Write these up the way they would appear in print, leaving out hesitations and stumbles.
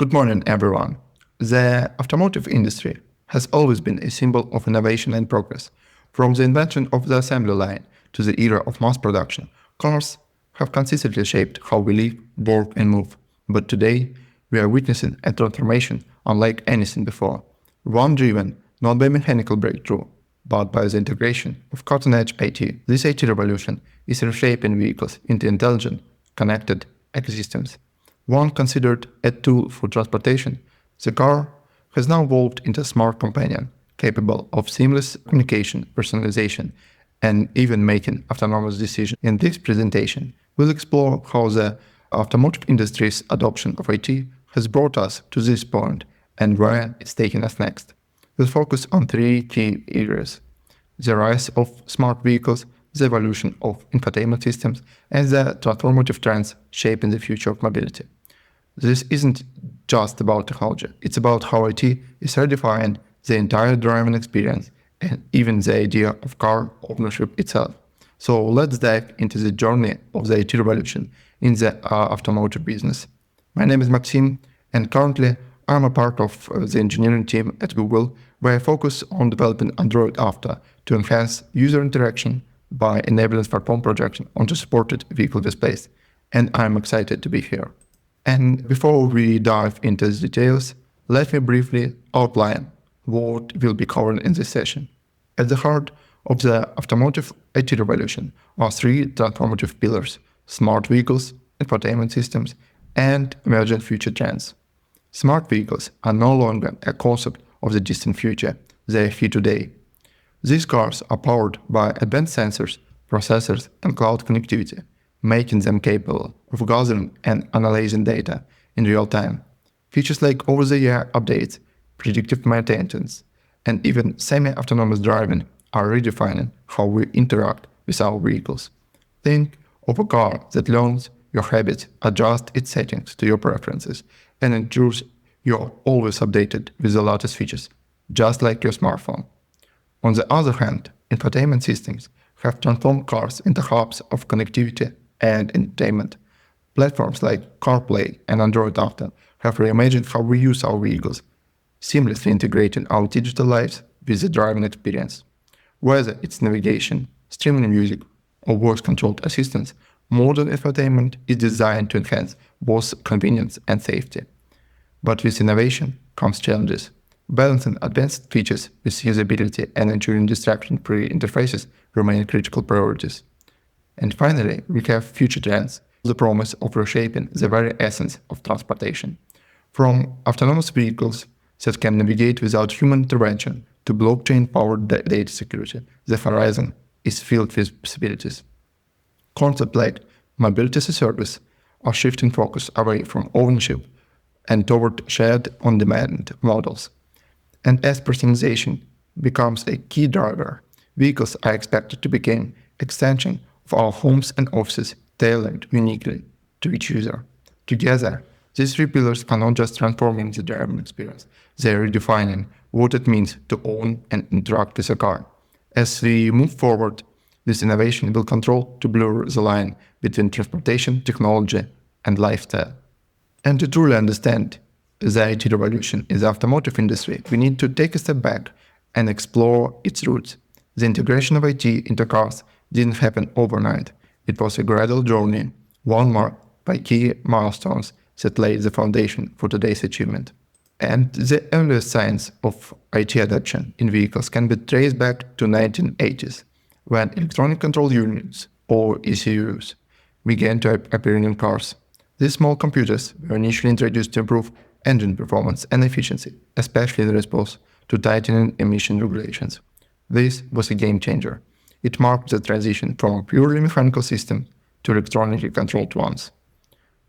Good morning, everyone. The automotive industry has always been a symbol of innovation and progress. From the invention of the assembly line to the era of mass production, cars have consistently shaped how we live, work, and move. But today, we are witnessing a transformation unlike anything before. One driven not by mechanical breakthrough, but by the integration of cutting-edge IT. This IT revolution is reshaping vehicles into intelligent, connected ecosystems. Once considered a tool for transportation, the car has now evolved into a smart companion, capable of seamless communication, personalization, and even making autonomous decisions. In this presentation, we'll explore how the automotive industry's adoption of IT has brought us to this point and where it's taking us next. We'll focus on three key areas: the rise of smart vehicles, the evolution of infotainment systems, and the transformative trends shaping the future of mobility. This isn't just about technology, it's about how IT is redefining the entire driving experience and even the idea of car ownership itself. So let's dive into the journey of the IT revolution in the automotive business. My name is Maksim, and currently I'm a part of the engineering team at Google, where I focus on developing Android Auto to enhance user interaction by enabling smartphone projection onto supported vehicle displays. And I'm excited to be here. And before we dive into the details, let me briefly outline what we'll be covering in this session. At the heart of the automotive IT revolution are three transformative pillars: smart vehicles, infotainment systems, and emerging future trends. Smart vehicles are no longer a concept of the distant future, they are here today. These cars are powered by advanced sensors, processors, and cloud connectivity, making them capable of gathering and analyzing data in real time. Features like over-the-air updates, predictive maintenance, and even semi-autonomous driving are redefining how we interact with our vehicles. Think of a car that learns your habits, adjusts its settings to your preferences, and ensures you're always updated with the latest features, just like your smartphone. On the other hand, infotainment systems have transformed cars into hubs of connectivity and entertainment. Platforms like CarPlay and Android Auto have reimagined how we use our vehicles, seamlessly integrating our digital lives with the driving experience. Whether it's navigation, streaming music, or voice-controlled assistance, modern infotainment is designed to enhance both convenience and safety. But with innovation comes challenges. Balancing advanced features with usability and ensuring distraction-free interfaces remain critical priorities. And finally, we have future trends, the promise of reshaping the very essence of transportation. From autonomous vehicles that can navigate without human intervention to blockchain-powered data security, the horizon is filled with possibilities. Concepts like mobility as a service are shifting focus away from ownership and toward shared on-demand models. And as personalization becomes a key driver, vehicles are expected to become extension of our homes and offices, tailored uniquely to each user. Together, these three pillars are not just transforming the driving experience, they are redefining what it means to own and interact with a car. As we move forward, this innovation will control to blur the line between transportation, technology, and lifestyle. And to truly understand the IT revolution in the automotive industry, we need to take a step back and explore its roots. The integration of IT into cars didn't happen overnight. It was a gradual journey, one marked by key milestones that laid the foundation for today's achievement. And the earliest signs of IT adoption in vehicles can be traced back to 1980s, when electronic control units, or ECUs, began to appear in cars. These small computers were initially introduced to improve engine performance and efficiency, especially in response to tightening emission regulations. This was a game changer. It marked the transition from a purely mechanical system to electronically controlled ones.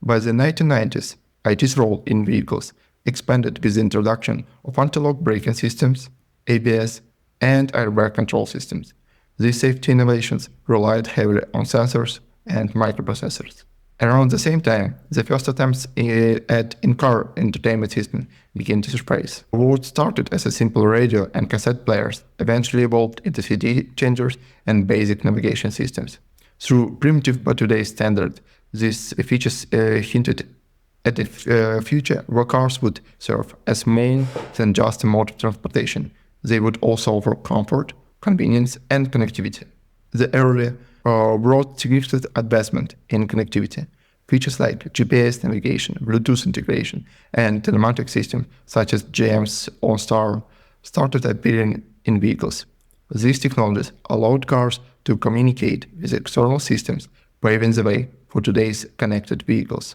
By the 1990s, IT's role in vehicles expanded with the introduction of anti-lock braking systems, ABS, and airbag control systems. These safety innovations relied heavily on sensors and microprocessors. Around the same time, the first attempts at in-car entertainment system began to surface. What started as a simple radio and cassette players eventually evolved into CD changers and basic navigation systems. Through primitive but today's standard, these features hinted at the future where cars would serve as more than just a mode of transportation. They would also offer comfort, convenience, and connectivity. The early brought significant advancement in connectivity. Features like GPS navigation, Bluetooth integration, and telematic systems such as GM's OnStar started appearing in vehicles. These technologies allowed cars to communicate with external systems, paving the way for today's connected vehicles.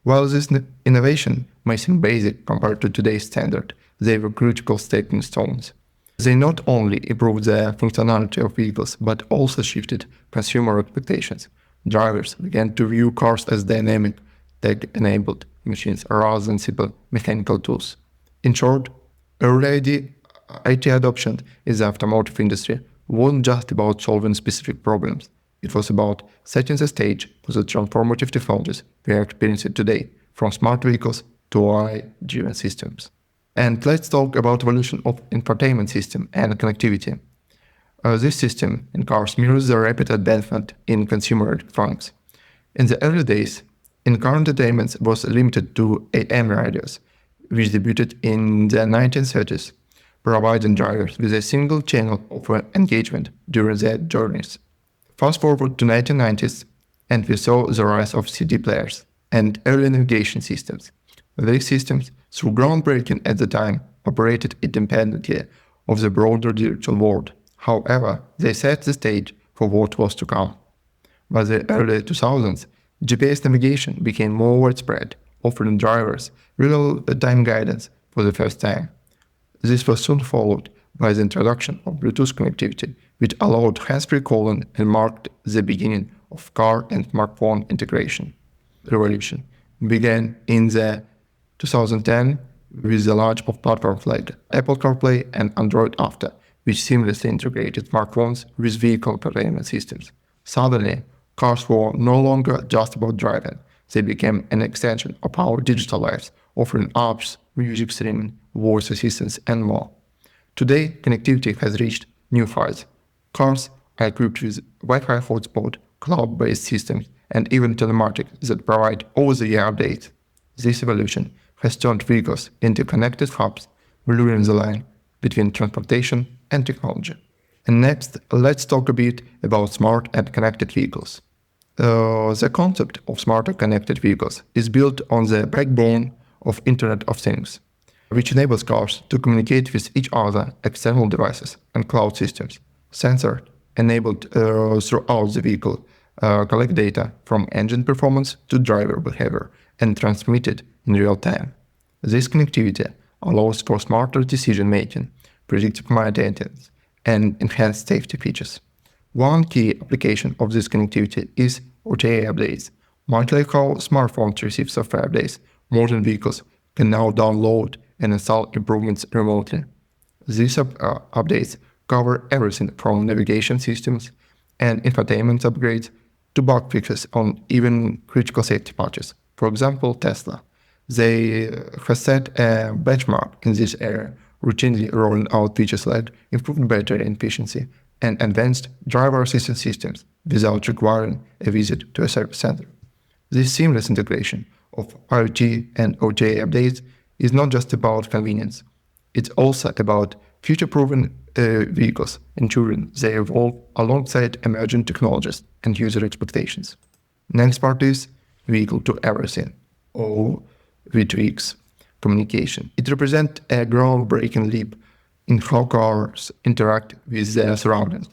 While this innovation may seem basic compared to today's standard, they were critical stepping stones. They not only improved the functionality of vehicles, but also shifted consumer expectations. Drivers began to view cars as dynamic, tech-enabled machines rather than simple mechanical tools. In short, early IT adoption in the automotive industry wasn't just about solving specific problems. It was about setting the stage for the transformative technologies we are experiencing today, from smart vehicles to AI-driven systems. And let's talk about evolution of infotainment system and connectivity. This system in cars mirrors the rapid advancement in consumer electronics. In the early days, in-car entertainment was limited to AM radios, which debuted in the 1930s, providing drivers with a single channel of engagement during their journeys. Fast forward to 1990s, and we saw the rise of CD players and early navigation systems. These systems, though groundbreaking at the time, operated independently of the broader digital world. However, they set the stage for what was to come. By the early 2000s, GPS navigation became more widespread, offering drivers real-time guidance for the first time. This was soon followed by the introduction of Bluetooth connectivity, which allowed hands-free calling and marked the beginning of car and smartphone integration. The revolution began in the 2010 with the launch of platforms like Apple CarPlay and Android Auto, which seamlessly integrated smartphones with vehicle entertainment systems. Suddenly, cars were no longer just about driving. They became an extension of our digital lives, offering apps, music streaming, voice assistants, and more. Today, connectivity has reached new heights. Cars are equipped with Wi-Fi hotspot, cloud-based systems, and even telematics that provide over-the-air updates. This evolution has turned vehicles into connected hubs, blurring the line between transportation and technology. And next, let's talk a bit about smart and connected vehicles. The concept of smart and connected vehicles is built on the backbone of Internet of Things, which enables cars to communicate with each other, external devices, and cloud systems. Sensors enabled throughout the vehicle collect data from engine performance to driver behavior and transmit it in real time. This connectivity allows for smarter decision-making, predictive maintenance, and enhanced safety features. One key application of this connectivity is OTA updates. Much like how smartphones receive software updates, modern vehicles can now download and install improvements remotely. These updates cover everything from navigation systems and infotainment upgrades to bug fixes on even critical safety patches. For example, Tesla. They have set a benchmark in this area, routinely rolling out features like improved battery efficiency and advanced driver assistance systems without requiring a visit to a service center. This seamless integration of IoT and OTA updates is not just about convenience. It's also about future-proofing vehicles, ensuring they evolve alongside emerging technologies and user expectations. Next part is vehicle to everything, or V2X communication. It represents a groundbreaking leap in how cars interact with their surroundings.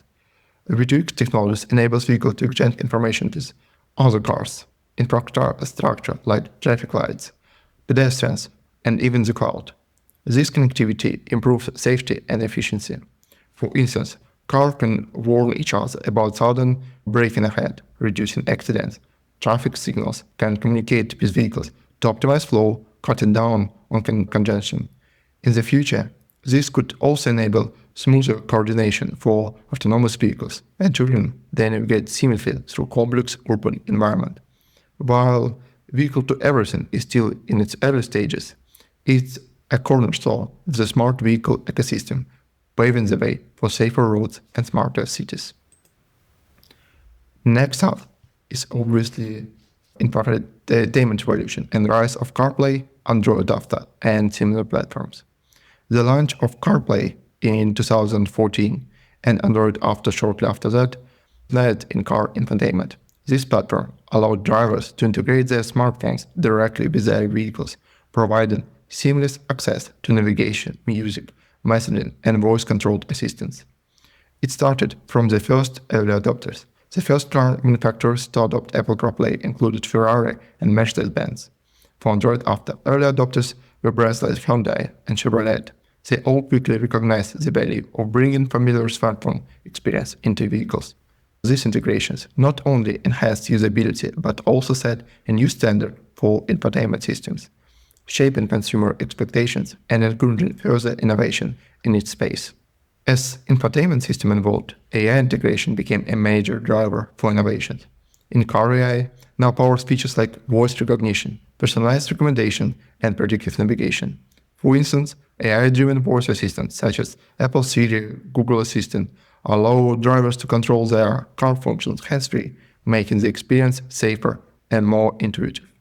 V2X technology enables vehicles to exchange information with other cars, infrastructure like traffic lights, pedestrians, and even the cloud. This connectivity improves safety and efficiency. For instance, cars can warn each other about sudden braking ahead, reducing accidents. Traffic signals can communicate with vehicles to optimize flow, cutting down on congestion. In the future, this could also enable smoother coordination for autonomous vehicles, ensuring they navigate seamlessly through complex urban environment. While vehicle to everything is still in its early stages, it's a cornerstone of the smart vehicle ecosystem, paving the way for safer roads and smarter cities. Next up is obviously infotainment revolution and rise of CarPlay, Android Auto, and similar platforms. The launch of CarPlay in 2014 and Android Auto shortly after that led in car infotainment. This platform allowed drivers to integrate their smartphones directly with their vehicles, providing seamless access to navigation, music, messaging, and voice-controlled assistance. It started from the first early adopters. The first car manufacturers to adopt Apple CarPlay included Ferrari and Mercedes-Benz. For Android Auto, early adopters were brands like Hyundai and Chevrolet. They all quickly recognized the value of bringing familiar smartphone experience into vehicles. These integrations not only enhanced usability but also set a new standard for infotainment systems, shaping consumer expectations and encouraging further innovation in its space. As infotainment system evolved, AI integration became a major driver for innovation. In-car AI now powers features like voice recognition, personalized recommendation, and predictive navigation. For instance, AI-driven voice assistants such as Apple Siri, Google Assistant allow drivers to control their car functions hands-free, making the experience safer and more intuitive.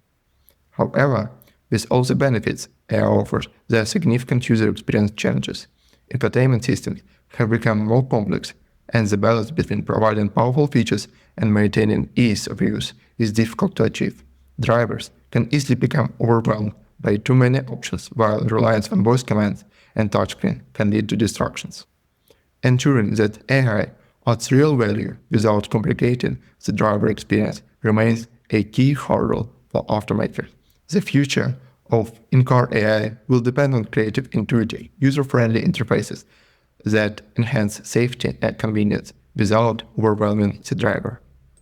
However, with all the benefits AI offers, there are significant user experience challenges. Infotainment systems have become more complex, and the balance between providing powerful features and maintaining ease of use is difficult to achieve. Drivers can easily become overwhelmed by too many options, while reliance on voice commands and touchscreen can lead to distractions. Ensuring that AI adds real value without complicating the driver experience remains a key hurdle for automakers. The future of in-car AI will depend on creative, intuitive, user-friendly interfaces that enhance safety and convenience without overwhelming the driver.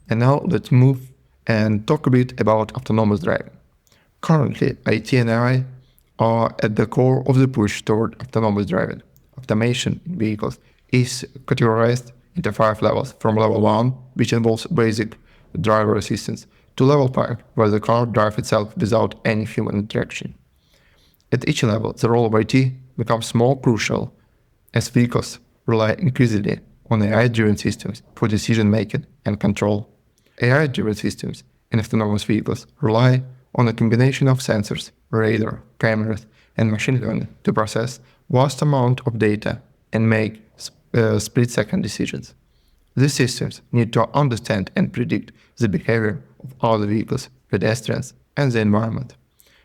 And now let's move and talk a bit about autonomous driving. Currently, IT and AI are at the core of the push toward autonomous driving. Automation in vehicles is categorized into 5 levels, from level 1, which involves basic driver assistance, to level 5, where the car drives itself without any human interaction. At each level, the role of IT becomes more crucial as vehicles rely increasingly on AI-driven systems for decision-making and control. AI-driven systems in autonomous vehicles rely on a combination of sensors, radar, cameras, and machine learning to process vast amount of data and make split-second decisions. These systems need to understand and predict the behavior of other vehicles, pedestrians, and the environment.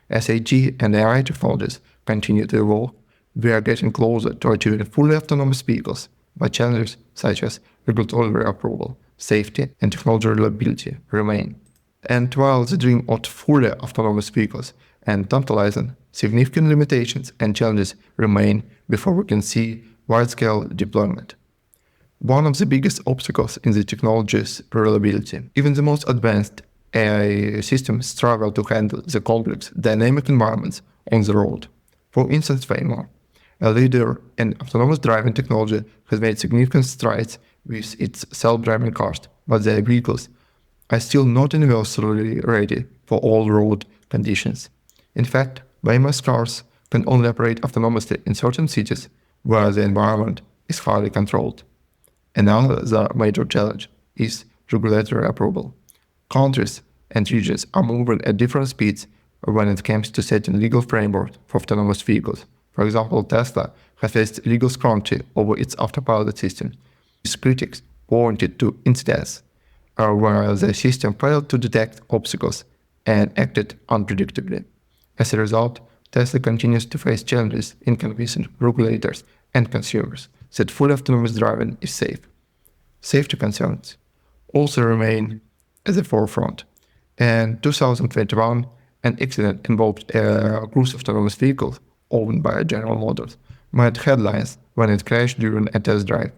As AT and AI technologies continue to evolve, we are getting closer to achieving fully autonomous vehicles, but challenges such as regulatory approval, safety, and technology reliability remain. And while the dream of fully autonomous vehicles and tantalizing, significant limitations and challenges remain before we can see wide-scale deployment. One of the biggest obstacles in the technology is reliability. Even the most advanced AI systems struggle to handle the complex, dynamic environments on the road. For instance, Waymo, a leader in autonomous driving technology, has made significant strides with its self-driving cars, but their vehicles are still not universally ready for all road conditions. In fact, Waymo's cars can only operate autonomously in certain cities where the environment is highly controlled. Another major challenge is regulatory approval. Countries and regions are moving at different speeds when it comes to setting legal framework for autonomous vehicles. For example, Tesla has faced legal scrutiny over its autopilot system. Its critics pointed to incidents where the system failed to detect obstacles and acted unpredictably. As a result, Tesla continues to face challenges in convincing regulators and consumers that fully autonomous driving is safe. Safety concerns also remain at the forefront. In 2021, an accident involved a cruise autonomous vehicle owned by General Motors made headlines when it crashed during a test drive.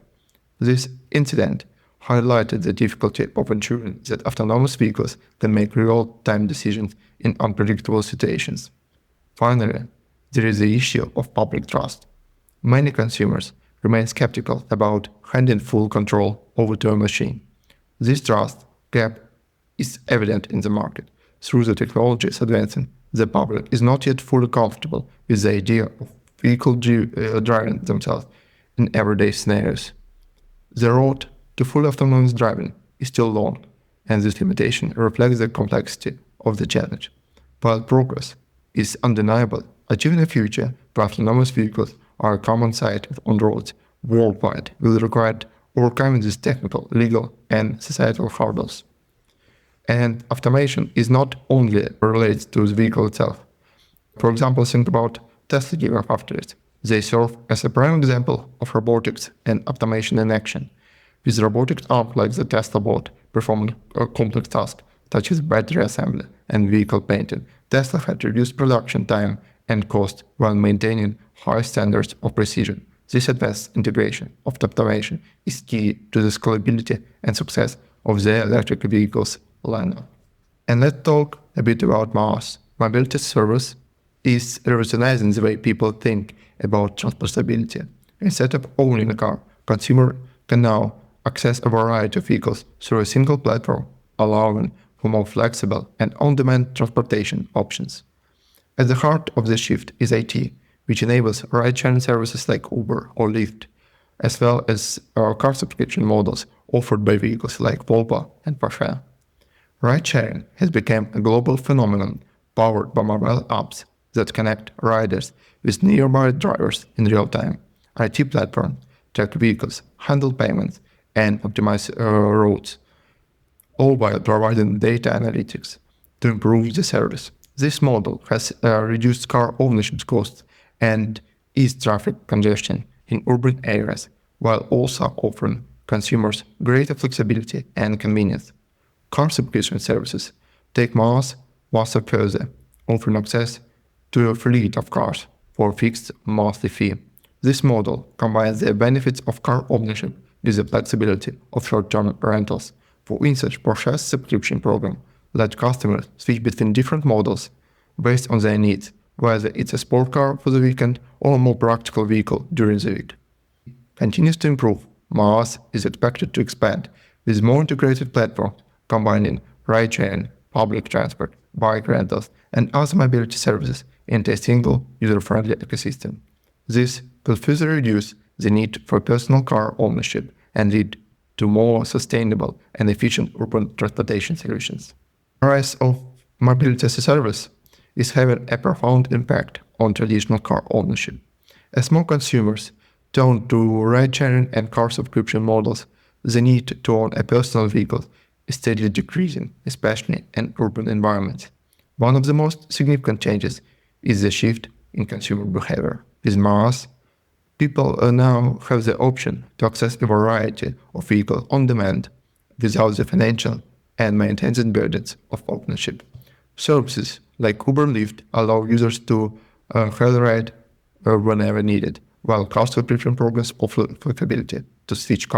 This incident highlighted the difficulty of ensuring that autonomous vehicles can make real-time decisions in unpredictable situations. Finally, there is the issue of public trust. Many consumers remain skeptical about handing full control over their machine. This trust gap is evident in the market. Through the technologies advancing, the public is not yet fully comfortable with the idea of vehicles driving themselves in everyday scenarios. The road to full autonomous driving is still long, and this limitation reflects the complexity of the challenge. While progress is undeniable, achieving a future where autonomous vehicles are a common sight on roads worldwide will require overcoming these technical, legal, and societal hurdles. And automation is not only related to the vehicle itself. For example, think about Tesla Gigafactories. They serve as a prime example of robotics and automation in action. With robotic arms like the Tesla bot performing a complex task such as battery assembly and vehicle painting, Tesla had reduced production time and cost while maintaining high standards of precision. This advanced integration of automation is key to the scalability and success of the electric vehicles lineup. And let's talk a bit about MaaS. Mobility service is revolutionizing the way people think about transportability. Instead of owning a car, consumer can now access a variety of vehicles through a single platform, allowing for more flexible and on-demand transportation options. At the heart of this shift is IT, which enables ride-sharing services like Uber or Lyft, as well as car subscription models offered by vehicles like Volvo and Porsche. Ride-sharing has become a global phenomenon powered by mobile apps that connect riders with nearby drivers in real time. IT platforms track vehicles, handle payments, and optimize routes, all while providing data analytics to improve the service. This model has reduced car ownership costs and eased traffic congestion in urban areas, while also offering consumers greater flexibility and convenience. Car subscription services take MaaS one step further, offering access to a fleet of cars for a fixed monthly fee. This model combines the benefits of car ownership with the flexibility of short-term rentals. For instance, Porsche's subscription program let customers switch between different models based on their needs, whether it's a sport car for the weekend or a more practical vehicle during the week. Continues to improve, MaaS is expected to expand with more integrated platforms combining ride-sharing, public transport, bike rentals, and other mobility services into a single user-friendly ecosystem. This will further reduce the need for personal car ownership and lead to more sustainable and efficient urban transportation solutions. The rise of mobility as a service is having a profound impact on traditional car ownership. As more consumers turn to ride-sharing and car subscription models, the need to own a personal vehicle is steadily decreasing, especially in urban environments. One of the most significant changes is the shift in consumer behavior. With MaaS, people now have the option to access a variety of vehicles on demand without the financial and maintenance burdens of ownership. Services like Uber Lyft allow users to hail a ride whenever needed, while car subscription programs offer flexibility to switch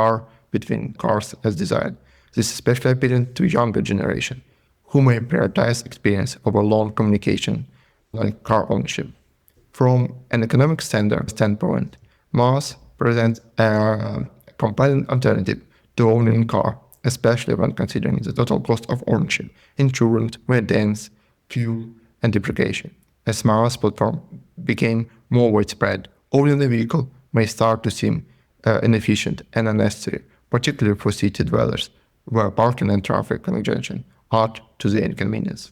between cars as desired. This is especially appealing to younger generation, who may prioritize experience over long communication like car ownership. From an economic standpoint, MaaS presents a compelling alternative to owning a car, especially when considering the total cost of ownership, insurance, maintenance, fuel, and depreciation. As MaaS platform became more widespread, owning a vehicle may start to seem inefficient and unnecessary, particularly for city dwellers, where parking and traffic congestion add to the inconvenience.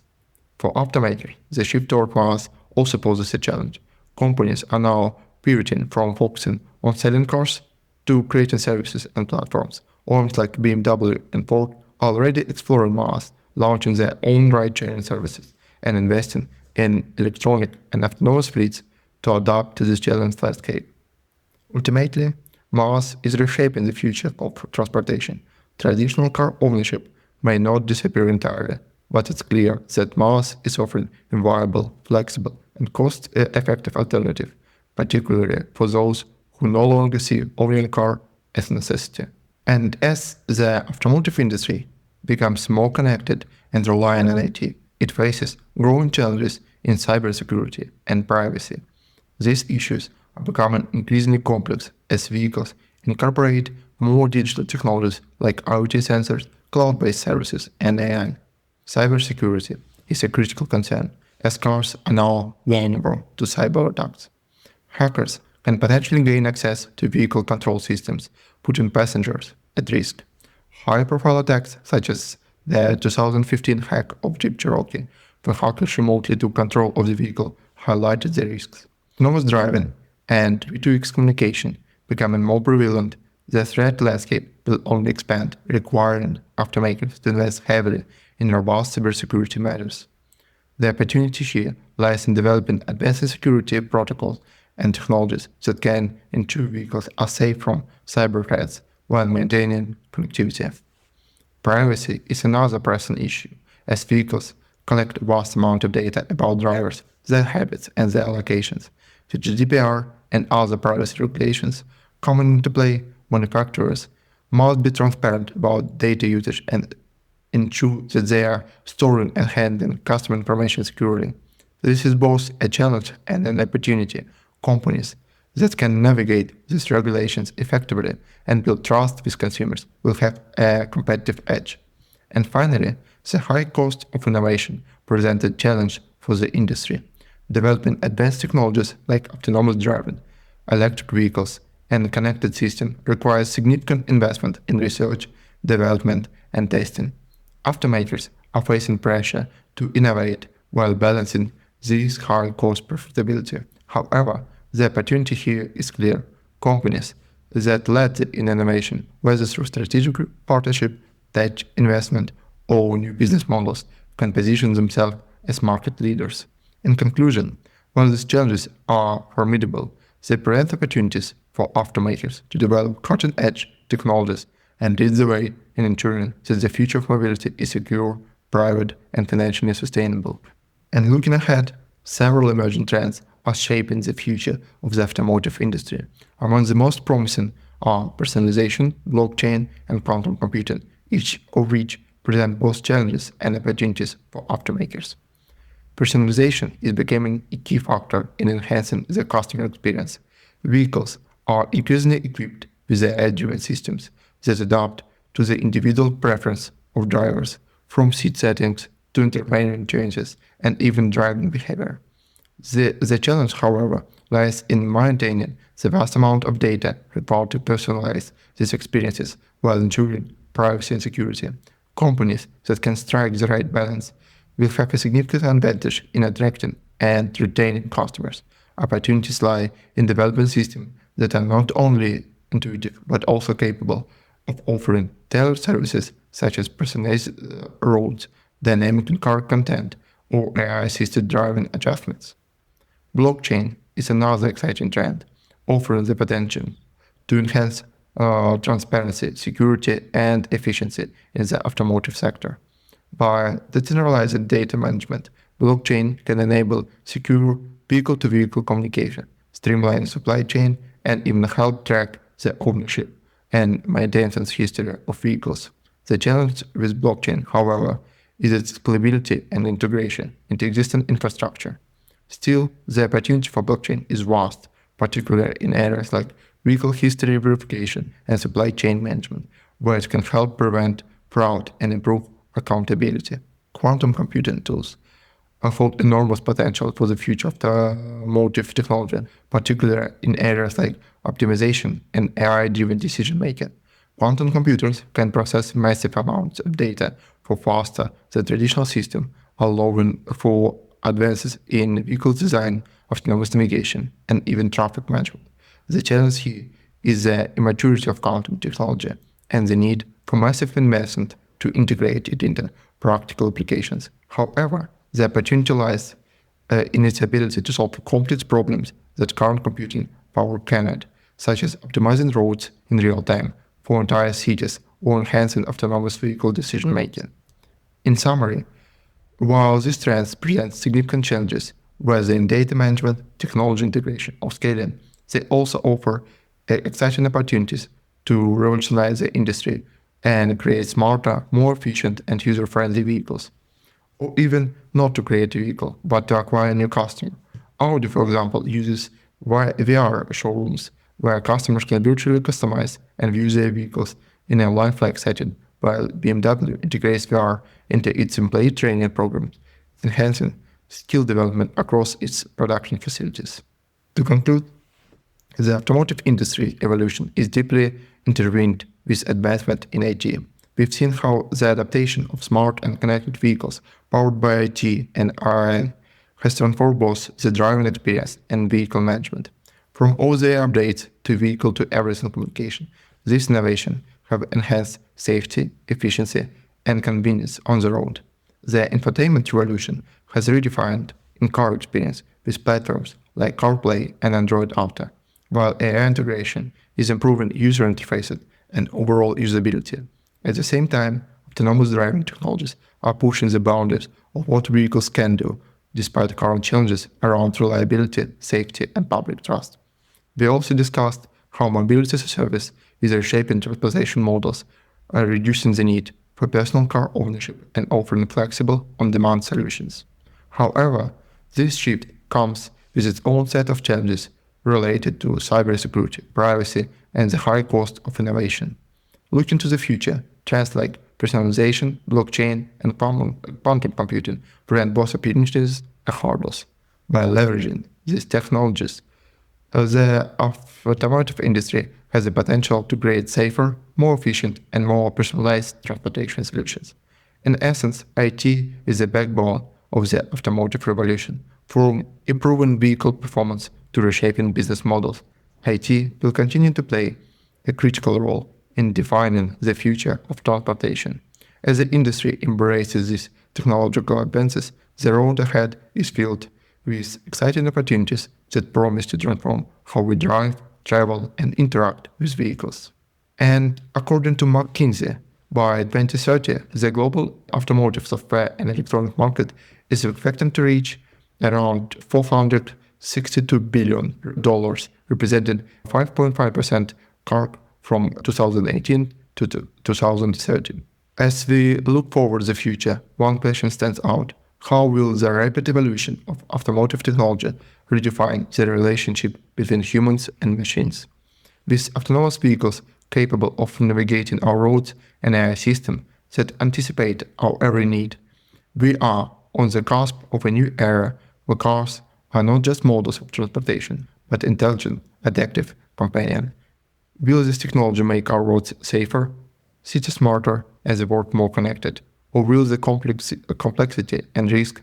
For automakers, the shift toward MaaS also poses a challenge. Companies are now pivoting from focusing on selling cars to creating services and platforms. Firms like BMW and Ford are already exploring MaaS, launching their own ride-sharing services and investing in electronic and autonomous fleets to adapt to this challenged landscape. Ultimately, MaaS is reshaping the future of transportation. Traditional car ownership may not disappear entirely, but it's clear that MaaS is offering a viable, flexible, and cost-effective alternative, particularly for those who no longer see owning a car as a necessity. And as the automotive industry becomes more connected and reliant on IT, it faces growing challenges in cybersecurity and privacy. These issues are becoming increasingly complex as vehicles incorporate more digital technologies like IoT sensors, cloud-based services, and AI. Cybersecurity is a critical concern as cars are now vulnerable to cyber attacks. Hackers can potentially gain access to vehicle control systems, putting passengers at risk. High-profile attacks, such as the 2015 hack of Jeep Cherokee, when hackers remotely took control of the vehicle highlighted the risks. Autonomous driving and V2X communication becoming more prevalent, the threat landscape will only expand, requiring automakers to invest heavily in robust cybersecurity measures. The opportunity here lies in developing advanced security protocols and technologies that can ensure vehicles are safe from cyber threats while maintaining connectivity. Privacy is another pressing issue, as vehicles collect a vast amount of data about drivers, their habits, and their locations. The GDPR and other privacy regulations come into play. Manufacturers must be transparent about data usage and ensure that they are storing and handling customer information securely. This is both a challenge and an opportunity. Companies that can navigate these regulations effectively and build trust with consumers will have a competitive edge. And finally, the high cost of innovation presents a challenge for the industry. Developing advanced technologies like autonomous driving, electric vehicles, and connected systems requires significant investment in research, development, and testing. Automakers are facing pressure to innovate while balancing this high cost profitability. However, the opportunity here is clear. Companies that led in innovation, whether through strategic partnership, tech investment, or new business models, can position themselves as market leaders. In conclusion, while these challenges are formidable, they present opportunities for automakers to develop cutting-edge technologies and lead the way in ensuring that the future of mobility is secure, private, and financially sustainable. And looking ahead, several emerging trends are shaping the future of the automotive industry. Among the most promising are personalization, blockchain, and quantum computing, each of which present both challenges and opportunities for automakers. Personalization is becoming a key factor in enhancing the customer experience. Vehicles are increasingly equipped with AI-driven systems that adapt to the individual preference of drivers, from seat settings to entertainment changes and even driving behavior. The challenge, however, lies in maintaining the vast amount of data required to personalize these experiences while ensuring privacy and security. Companies that can strike the right balance will have a significant advantage in attracting and retaining customers. Opportunities lie in developing systems that are not only intuitive but also capable of offering tailored services such as personalized roads, dynamic in-car content, or AI-assisted driving adjustments. Blockchain is another exciting trend, offering the potential to enhance transparency, security, and efficiency in the automotive sector. By decentralized data management, blockchain can enable secure vehicle-to-vehicle communication, streamline supply chain, and even help track the ownership and maintenance history of vehicles. The challenge with blockchain, however, is its scalability and integration into existing infrastructure. Still, the opportunity for blockchain is vast, particularly in areas like vehicle history verification and supply chain management, where it can help prevent fraud and improve accountability. Quantum computing tools hold enormous potential for the future of the automotive technology, particularly in areas like optimization and AI-driven decision-making. Quantum computers can process massive amounts of data for faster than traditional systems, allowing for advances in vehicle design, autonomous navigation, and even traffic management. The challenge here is the immaturity of quantum technology and the need for massive investment to integrate it into practical applications. However, the opportunity lies in its ability to solve complex problems that current computing power cannot, such as optimizing roads in real time for entire cities or enhancing autonomous vehicle decision-making. In summary, while these trends present significant challenges, whether in data management, technology integration, or scaling, they also offer exciting opportunities to revolutionize the industry and create smarter, more efficient, and user-friendly vehicles. Or even not to create a vehicle, but to acquire a new customer. Audi, for example, uses VR showrooms where customers can virtually customize and view their vehicles in a lifelike setting, while BMW integrates VR into its employee training programs, enhancing skill development across its production facilities. To conclude, the automotive industry evolution is deeply intertwined with advancement in IT. We've seen how the adaptation of smart and connected vehicles powered by IT and AI has transformed both the driving experience and vehicle management. From OTA updates to vehicle-to-everything communication, this innovation have enhanced safety, efficiency, and convenience on the road. The infotainment revolution has redefined in-car experience with platforms like CarPlay and Android Auto, while AI integration is improving user interfaces and overall usability. At the same time, autonomous driving technologies are pushing the boundaries of what vehicles can do, despite current challenges around reliability, safety, and public trust. We also discussed how mobility as a service is reshaping transportation models, reducing the need for personal car ownership and offering flexible, on-demand solutions. However, this shift comes with its own set of challenges related to cybersecurity, privacy, and the high cost of innovation. Looking to the future, trends like personalization, blockchain, and quantum computing present both opportunities and hurdles. By leveraging these technologies, the automotive industry has the potential to create safer, more efficient, and more personalized transportation solutions. In essence, IT is the backbone of the automotive revolution. From improving vehicle performance to reshaping business models, IT will continue to play a critical role in defining the future of transportation. As the industry embraces these technological advances, the road ahead is filled with exciting opportunities that promise to transform how we drive, travel, and interact with vehicles. And according to McKinsey, by 2030, the global automotive software and electronic market is expected to reach around $462 billion, representing 5.5% CAGR from 2018 to 2030. As we look forward to the future, one question stands out. How will the rapid evolution of automotive technology redefine the relationship between humans and machines? With autonomous vehicles capable of navigating our roads and AI systems that anticipate our every need, we are on the cusp of a new era where cars are not just modes of transportation, but intelligent, adaptive companions. Will this technology make our roads safer, cities smarter, and the world more connected? Or will the complexity and risk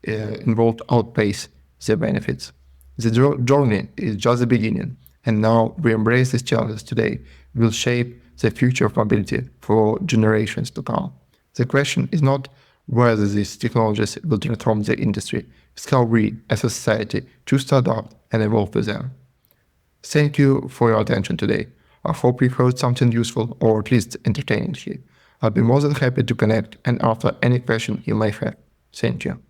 involved outpace the benefits? The journey is just the beginning, and now we embrace these challenges today will shape the future of mobility for generations to come. The question is not whether these technologies will transform the industry, it's how we, as a society, choose to adapt and evolve with them. Thank you for your attention today. I hope you heard something useful or at least entertaining here. I'll be more than happy to connect and answer any question you may have. Thank you.